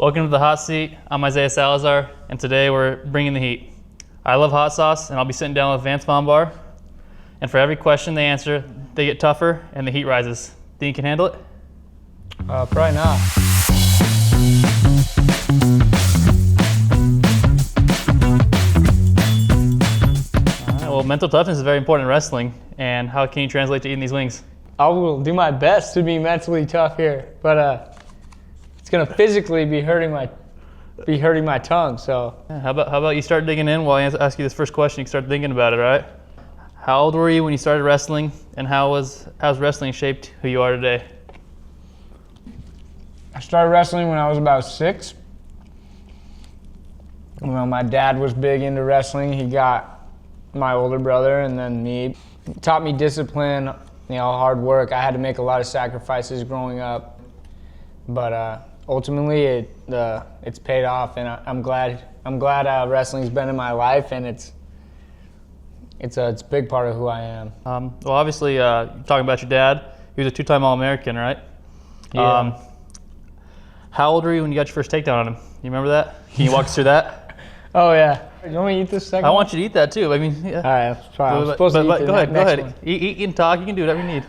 Welcome to the hot seat. I'm Isaiah Salazar, and today we're bringing the heat. I love hot sauce, and I'll be sitting down with Vance VomBaur. And for every question they answer, they get tougher and the heat rises. Think you can handle it? Probably not. All right, well, mental toughness is very important in wrestling. And how can you translate to eating these wings? I will do my best to be mentally tough here, but it's gonna physically be hurting my tongue. So Yeah, how about you start digging in while I ask you this first question? You can start thinking about it, all right? How old were you when you started wrestling, and how's wrestling shaped who you are today? I started wrestling when I was about 6. Well, my dad was big into wrestling. He got my older brother and then me. He taught me discipline, hard work. I had to make a lot of sacrifices growing up, but ultimately it's paid off, and I'm glad wrestling's been in my life, and it's a big part of who I am. Well, obviously, talking about your dad, he was a 2-time All-American, right? Yeah. How old were you when you got your first takedown on him? You remember that? Can you walk us through that? Oh yeah. You want me to eat this second? I want you to eat that too. I mean, yeah. All right, let's try. I'm supposed to eat go ahead. next one. Eat and talk. You can do whatever you need.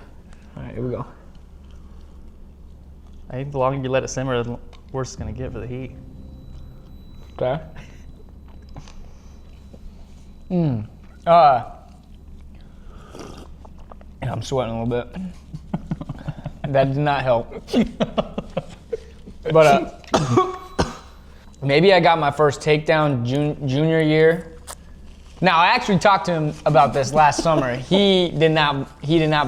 All right, here we go. I think the longer you let it simmer, the worse it's gonna get for the heat. Okay. Yeah, I'm sweating a little bit. That did not help. But maybe I got my first takedown junior year. Now, I actually talked to him about this last summer. He did not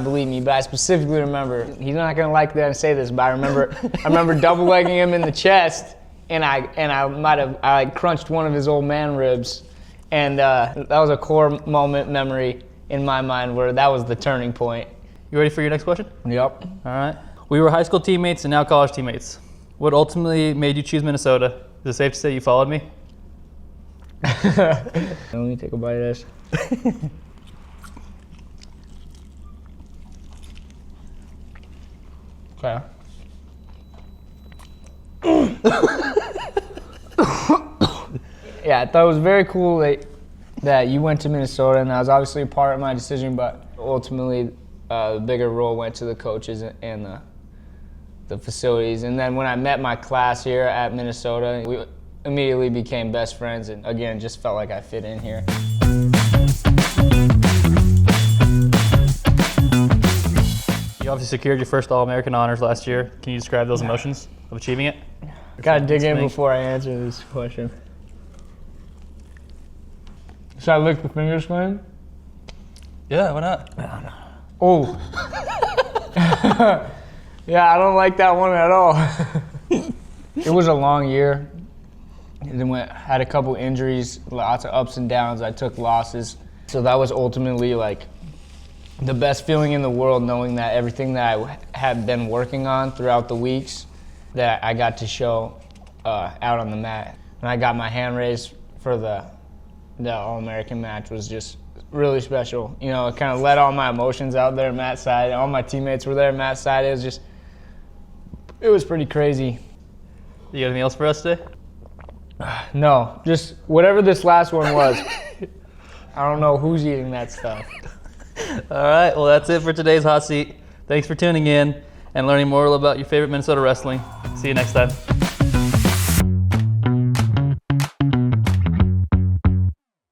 believe me, but I specifically remember, he's not gonna like that I say this, but I remember double legging him in the chest, and I crunched one of his old man ribs, and that was a core memory in my mind where that was the turning point. You ready for your next question? Yep. All right. We were high school teammates and now college teammates. What ultimately made you choose Minnesota? Is it safe to say you followed me? Let me take a bite of this. Okay. Yeah, I thought it was very cool that you went to Minnesota, and that was obviously a part of my decision, but ultimately the bigger role went to the coaches and the facilities. And then when I met my class here at Minnesota, we immediately became best friends, and again, just felt like I fit in here. You obviously secured your first All-American honors last year. Can you describe those emotions of achieving it? I gotta dig in before I answer this question. Should I lick the fingers, Glenn? Yeah, why not? Oh. Yeah, I don't like that one at all. It was a long year. And then had a couple injuries, lots of ups and downs. I took losses. So that was ultimately like the best feeling in the world, knowing that everything that I had been working on throughout the weeks, that I got to show out on the mat. And I got my hand raised for the All-American match was just really special. It kind of let all my emotions out there, Matt's side. All my teammates were there, Matt's side. It was pretty crazy. You got anything else for us today? No, just whatever this last one was. I don't know who's eating that stuff. All right, well, that's it for today's hot seat. Thanks for tuning in and learning more about your favorite Minnesota wrestling. See you next time.